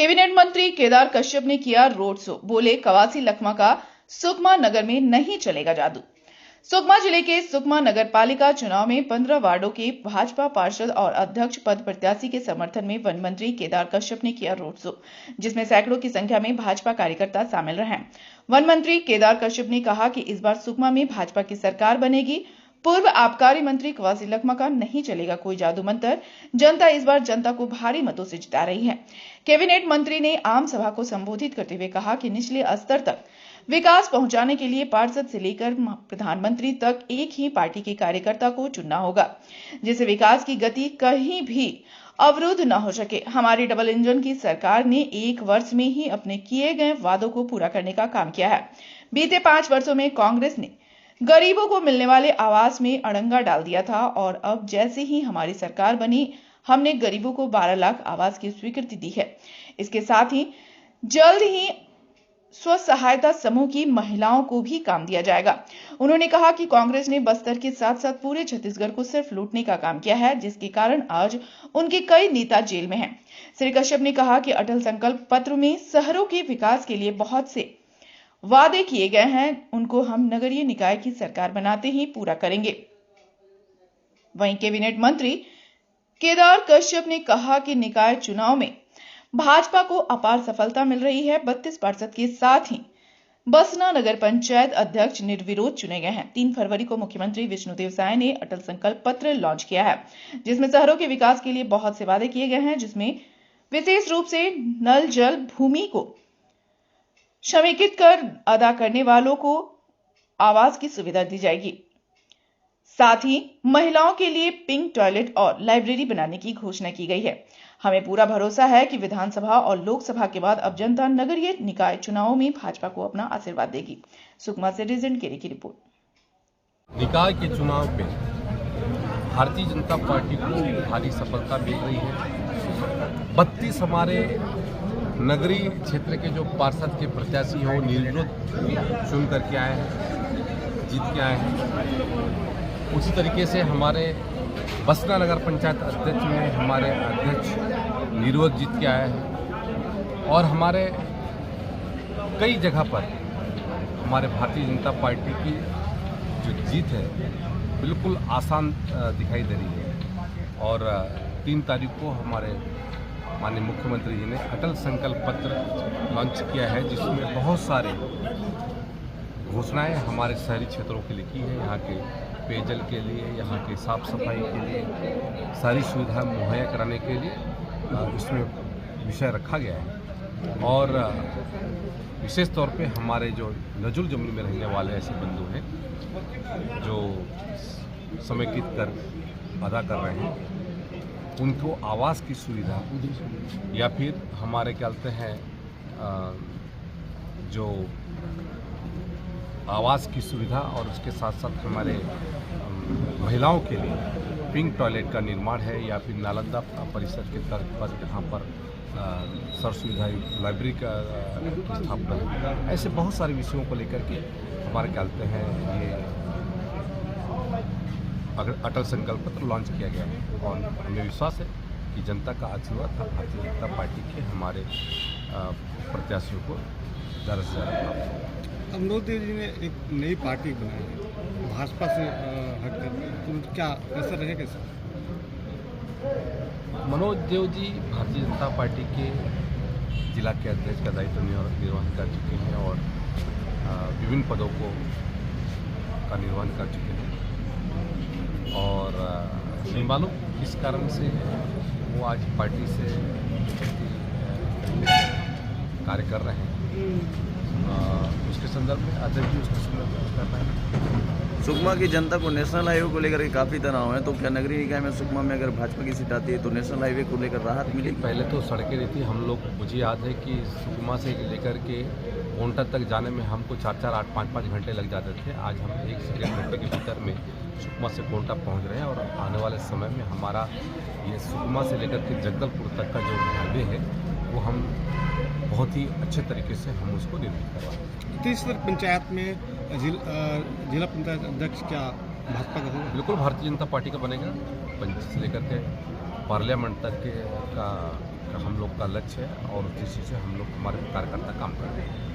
Cabinet मंत्री केदार कश्यप ने किया रोड शो, बोले कवासी लखमा का सुकमा नगर में नहीं चलेगा जादू। सुकमा जिले के सुकमा नगर पालिका चुनाव में 15 वार्डों के भाजपा पार्षद और अध्यक्ष पद प्रत्याशी के समर्थन में वन मंत्री केदार कश्यप ने किया रोड शो, जिसमें सैकड़ों की संख्या में भाजपा कार्यकर्ता शामिल रहे। वन मंत्री केदार कश्यप ने कहा कि इस बार सुकमा में भाजपा की सरकार बनेगी। पूर्व आबकारी मंत्री कवासी लखमा का नहीं चलेगा कोई जादू मंत्र। जनता इस बार जनता को भारी मतों से जिता रही है। कैबिनेट मंत्री ने आम सभा को संबोधित करते हुए कहा कि निचले स्तर तक विकास पहुंचाने के लिए पार्षद से लेकर प्रधानमंत्री तक एक ही पार्टी के कार्यकर्ता को चुनना होगा, जिससे विकास की गति कहीं भी अवरुद्ध न हो सके। हमारी डबल इंजन की सरकार ने 1 वर्ष में ही अपने किए गए वादों को पूरा करने का काम किया है। बीते 5 वर्षों में कांग्रेस ने गरीबों को मिलने वाले आवास में अड़ंगा डाल दिया था और अब जैसे ही हमारी सरकार बनी, हमने गरीबों को 12 लाख आवास की स्वीकृति दी है। इसके साथ ही जल्द ही स्व सहायता समूह की महिलाओं को भी काम दिया जाएगा। उन्होंने कहा कि कांग्रेस ने बस्तर के साथ साथ पूरे छत्तीसगढ़ को सिर्फ लूटने का काम किया है, जिसके कारण आज उनके कई नेता जेल में हैं। श्री कश्यप ने कहा कि अटल संकल्प पत्र में शहरों के विकास के लिए बहुत से वादे किए गए हैं, उनको हम नगरीय निकाय की सरकार बनाते ही पूरा करेंगे। वहीं कैबिनेट मंत्री केदार कश्यप ने कहा कि निकाय चुनाव में भाजपा को अपार सफलता मिल रही है। 32 पार्षद के साथ ही बसना नगर पंचायत अध्यक्ष निर्विरोध चुने गए हैं। 3 फरवरी को मुख्यमंत्री विष्णुदेव साय ने अटल संकल्प पत्र लॉन्च किया है, जिसमें शहरों के विकास के लिए बहुत से वादे किए गए हैं, जिसमें विशेष रूप से नल जल भूमि को समेकित कर अदा करने वालों को आवास की सुविधा दी जाएगी। साथ ही महिलाओं के लिए पिंक टॉयलेट और लाइब्रेरी बनाने की घोषणा की गई है। हमें पूरा भरोसा है कि विधानसभा और लोकसभा के बाद अब जनता नगरीय निकाय चुनावों में भाजपा को अपना आशीर्वाद देगी। सुकमा से रिजल्ट केरी की रिपोर्ट। निकाय के चुनाव में भारतीय जनता पार्टी को भारी सफलता मिल रही है। 32 हमारे नगरीय क्षेत्र के जो पार्षद के प्रत्याशी हैं वो निर्विरोध चुन करके आए हैं, जीत के आए हैं। उसी तरीके से हमारे बसना नगर पंचायत अध्यक्ष में हमारे अध्यक्ष निर्विरोध जीत के आए हैं और हमारे कई जगह पर हमारे भारतीय जनता पार्टी की जो जीत है बिल्कुल आसान दिखाई दे रही है। और 3 तारीख को हमारे माननीय मुख्यमंत्री जी ने अटल संकल्प पत्र लॉन्च किया है, जिसमें बहुत सारे घोषणाएं हमारे शहरी क्षेत्रों के लिए की है। यहाँ के पेयजल के लिए, यहाँ के साफ सफाई के लिए, सारी सुविधा मुहैया कराने के लिए इसमें विषय रखा गया है। और विशेष तौर पे हमारे जो नजुल जमुई में रहने वाले ऐसे बंधु हैं जो समेकित कर अदा कर रहे हैं, उनको आवास की सुविधा या फिर हमारे क्या कहते हैं जो आवास की सुविधा और उसके साथ साथ हमारे महिलाओं के लिए पिंक टॉयलेट का निर्माण है या फिर नालंदा परिसर के तर्ज पर यहाँ पर सर्व सुविधा लाइब्रेरी का स्थापना है। ऐसे बहुत सारे विषयों को लेकर के हमारे क्या कहते हैं ये अटल संकल्प पत्र लॉन्च किया गया है और हमें विश्वास है कि जनता का आशीर्वाद भारतीय जनता पार्टी के हमारे प्रत्याशियों को ज़्यादा से ज़्यादा प्राप्त होगा। मनोज देव जी ने एक नई पार्टी बनाई है भाजपा से हटकर, तो क्या कैसा रहेगा सर? मनोज देव जी भारतीय जनता पार्टी के जिला के अध्यक्ष का दायित्व निर्वहन कर चुके हैं और विभिन्न पदों का निर्वहन कर चुके हैं और नहीं मालूम किस कारण से वो आज पार्टी से कार्य कर रहे हैं। उसके संदर्भ में अध्यक्ष जी उसके संदर्भ में कुछ कर रहे हैं। सुकमा की जनता को नेशनल हाईवे को लेकर काफ़ी तनाव है, तो क्या नगरीय निकाय में सुकमा में अगर भाजपा की सीट आती है तो नेशनल हाईवे को लेकर राहत मिलेगी? पहले तो सड़कें नहीं थी, हम लोग मुझे याद है कि सुकमा से लेकर के कोंटा तक जाने में हमको 4-4, 8, 5-5 घंटे लग जाते थे। आज हम 1 से 1.5 घंटे के भीतर में सुकमा से कोंटा पहुंच रहे हैं और आने वाले समय में हमारा ये सुकमा से लेकर के जगदलपुर तक का जो हाईवे है वो हम बहुत ही अच्छे तरीके से हम उसको निर्मित करवाएंगे। तीसरी पंचायत में जिला पंचायत अध्यक्ष क्या भाजपा का होगा? बिल्कुल भारतीय जनता पार्टी का बनेगा। पंचायत से लेकर के पार्लियामेंट तक के का हम लोग का लक्ष्य है और उस दृष्टि से हम लोग हमारे कार्यकर्ता काम कर रहे हैं।